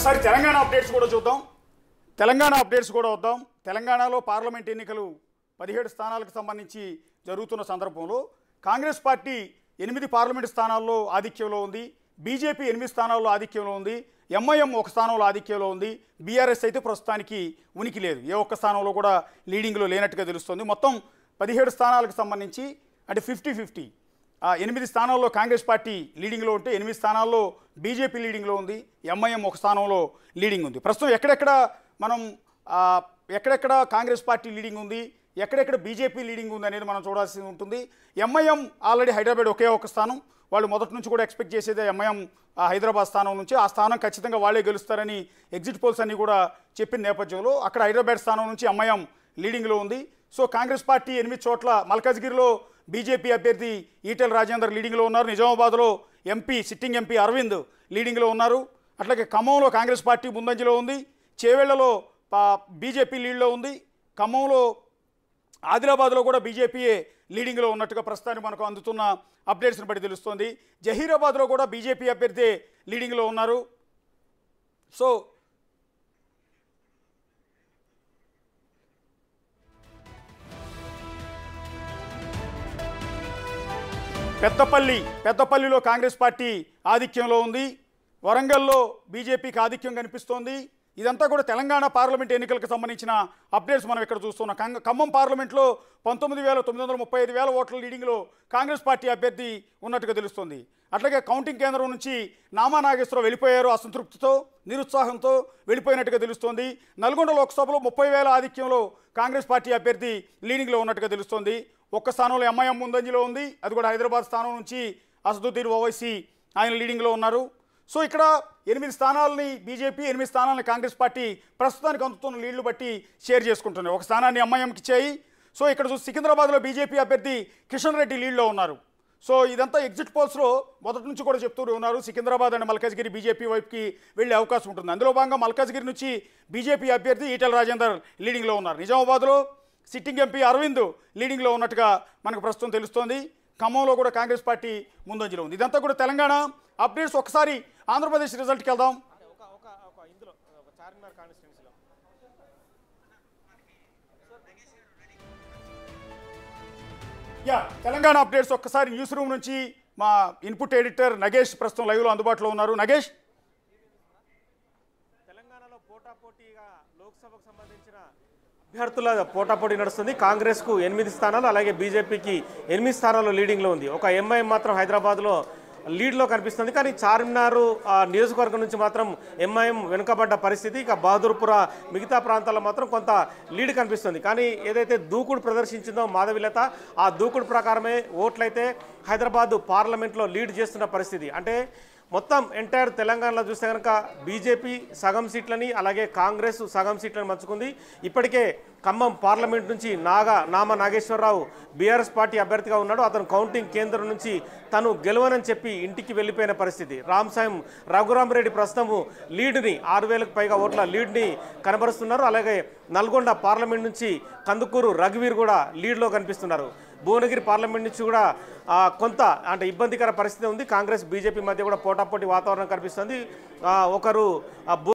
ఒకసారి తెలంగాణ అప్డేట్స్ కూడా చూద్దాం. తెలంగాణలో పార్లమెంట్ ఎన్నికలు 17 స్థానాలకు సంబంధించి జరుగుతున్న సందర్భంలో కాంగ్రెస్ పార్టీ 8 పార్లమెంట్ స్థానాల్లో ఆధిక్యంలో ఉంది. బీజేపీ 8 స్థానాల్లో ఆధిక్యంలో ఉంది. ఎంఐఎం 1 స్థానంలో ఆధిక్యంలో ఉంది. బీఆర్ఎస్ అయితే ప్రస్తుతానికి ఉనికి లేదు. ఏ ఒక్క స్థానంలో కూడా లీడింగ్లో లేనట్టుగా తెలుస్తుంది. మొత్తం 17 స్థానాలకు సంబంధించి అంటే 50-50. 8 స్థానాల్లో కాంగ్రెస్ పార్టీ లీడింగ్లో ఉంటే 8 స్థానాల్లో బీజేపీ లీడింగ్లో ఉంది. ఎంఐఎం 1 స్థానంలో లీడింగ్ ఉంది. ప్రస్తుతం ఎక్కడెక్కడ కాంగ్రెస్ పార్టీ లీడింగ్ ఉంది, ఎక్కడెక్కడ బీజేపీ లీడింగ్ ఉంది అనేది మనం చూడాల్సి ఉంటుంది. ఎంఐఎం ఆల్రెడీ హైదరాబాద్ ఒకే ఒక స్థానం. వాళ్ళు మొదటి నుంచి కూడా ఎక్స్పెక్ట్ చేసేదే ఎంఐఎం హైదరాబాద్ స్థానం నుంచి ఆ స్థానం ఖచ్చితంగా వాళ్ళే గెలుస్తారని ఎగ్జిట్ పోల్స్ అన్నీ కూడా చెప్పిన నేపథ్యంలో అక్కడ హైదరాబాద్ స్థానం నుంచి ఎంఐఎం లీడింగ్లో ఉంది. సో కాంగ్రెస్ పార్టీ 8 చోట్ల మల్కాజ్గిరిలో బీజేపీ అభ్యర్థి ఈటెల రాజేందర్ లీడింగ్లో ఉన్నారు. నిజామాబాద్లో సిట్టింగ్ ఎంపీ అరవింద్ లీడింగ్లో ఉన్నారు. అట్లాగే ఖమ్మంలో కాంగ్రెస్ పార్టీ ముందంజలో ఉంది. చేవెళ్లలో బీజేపీ లీడ్లో ఉంది. ఖమ్మంలో ఆదిలాబాద్లో కూడా బీజేపీయే లీడింగ్లో ఉన్నట్టుగా ప్రస్తుతానికి మనకు అందుతున్న అప్డేట్స్ని బట్టి తెలుస్తోంది. జహీరాబాద్లో కూడా బీజేపీ అభ్యర్థి లీడింగ్లో ఉన్నారు. సో పెద్దపల్లిలో కాంగ్రెస్ పార్టీ ఆధిక్యంలో ఉంది. వరంగల్లో బీజేపీకి ఆధిక్యం కనిపిస్తోంది. ఇదంతా కూడా తెలంగాణ పార్లమెంట్ ఎన్నికలకు సంబంధించిన అప్డేట్స్ మనం ఇక్కడ చూస్తున్నాం. ఖమ్మం పార్లమెంట్లో 19,935 ఓట్ల లీడింగ్లో కాంగ్రెస్ పార్టీ అభ్యర్థి ఉన్నట్టుగా తెలుస్తుంది. అట్లాగే కౌంటింగ్ కేంద్రం నుంచి నామా నాగేశ్వరరావు వెళ్ళిపోయారు. అసంతృప్తితో నిరుత్సాహంతో వెళ్ళిపోయినట్టుగా తెలుస్తోంది. నల్గొండ లోక్సభలో 30,000 ఆధిక్యంలో కాంగ్రెస్ పార్టీ అభ్యర్థి లీడింగ్లో ఉన్నట్టుగా తెలుస్తోంది. 1 స్థానంలో ఎంఐఎం ముందంజలో ఉంది. అది కూడా హైదరాబాద్ స్థానం నుంచి అసదుద్దీన్ ఓవైసీ ఆయన లీడింగ్లో ఉన్నారు. సో ఇక్కడ 8 స్థానాలని బీజేపీ, 8 స్థానాలని కాంగ్రెస్ పార్టీ ప్రస్తుతానికి అందుతున్న లీడ్లు బట్టి షేర్ చేసుకుంటున్నాయి. 1 స్థానాన్ని ఎంఐఎంకి ఇచ్చాయి. సో ఇక్కడ సికింద్రాబాద్లో బీజేపీ అభ్యర్థి కిషన్ రెడ్డి లీడ్లో ఉన్నారు. సో ఇదంతా ఎగ్జిట్ పోల్స్లో మొదటి నుంచి కూడా చెప్తూనే ఉన్నారు. సికింద్రాబాద్ అండ్ మల్కాజ్గిరి బీజేపీ వైపుకి వెళ్ళే అవకాశం ఉంటుంది. అందులో భాగంగా మల్కాజ్గిరి నుంచి బీజేపీ అభ్యర్థి ఈటెల రాజేందర్ లీడింగ్లో ఉన్నారు. నిజామాబాద్లో సిట్టింగ్ ఎంపీ అరవింద్ లీడింగ్లో ఉన్నట్టుగా మనకు ప్రస్తుతం తెలుస్తోంది. ఖమ్మంలో కూడా కాంగ్రెస్ పార్టీ ముందంజలో ఉంది. ఇదంతా కూడా తెలంగాణ అప్డేట్స్. ఒకసారి ఆంధ్రప్రదేశ్ రిజల్ట్కి వెళ్దాం. తెలంగాణ అప్డేట్స్ ఒక్కసారి న్యూస్ రూమ్ నుంచి మా ఇన్పుట్ ఎడిటర్ నగేష్ ప్రస్తుతం లైవ్లో అందుబాటులో ఉన్నారు. నగేష్, తెలంగాణలో పోటాపోటీగా లోక్సభకు సంబంధించిన అభ్యర్థుల పోటాపోటీ నడుస్తుంది. కాంగ్రెస్కు 8 స్థానాలు, అలాగే బీజేపీకి 8 స్థానాలు లీడింగ్లో ఉంది. ఒక ఎంఐఎం మాత్రం హైదరాబాద్లో లీడ్లో కనిపిస్తుంది. కానీ చార్మినార్ నియోజకవర్గం నుంచి మాత్రం ఎంఐఎం వెనుకబడ్డ పరిస్థితి. ఇక బహదూర్పుర మిగతా ప్రాంతాల్లో మాత్రం కొంత లీడ్ కనిపిస్తుంది. కానీ ఏదైతే దూకుడు ప్రదర్శించిందో మాధవిలత, ఆ దూకుడు ప్రకారమే ఓట్లయితే హైదరాబాద్ పార్లమెంట్లో లీడ్ చేస్తున్న పరిస్థితి. అంటే మొత్తం ఎంటైర్ తెలంగాణలో చూస్తే కనుక బీజేపీ సగం సీట్లని, అలాగే కాంగ్రెస్ సగం సీట్లను పంచుకుంది. ఇప్పటికే ఖమ్మం పార్లమెంట్ నుంచి నామా నాగేశ్వరరావు బీఆర్ఎస్ పార్టీ అభ్యర్థిగా ఉన్నాడు. అతను కౌంటింగ్ కేంద్రం నుంచి తను గెలవనని చెప్పి ఇంటికి వెళ్ళిపోయిన పరిస్థితి. రామసాయం రఘురామరెడ్డి ప్రస్తుతం లీడ్ని 6,000కు పైగా ఓట్ల లీడ్ని కనబరుస్తున్నారు. అలాగే నల్గొండ పార్లమెంట్ నుంచి కందుకూరు రఘువీర్ కూడా లీడ్లో కనిపిస్తున్నారు. భువనగిరి పార్లమెంట్ నుంచి కూడా కొంత అంటే ఇబ్బందికర పరిస్థితి ఉంది. కాంగ్రెస్ బీజేపీ మధ్య కూడా పోటాపోటీ వాతావరణం కనిపిస్తుంది. ఒకరు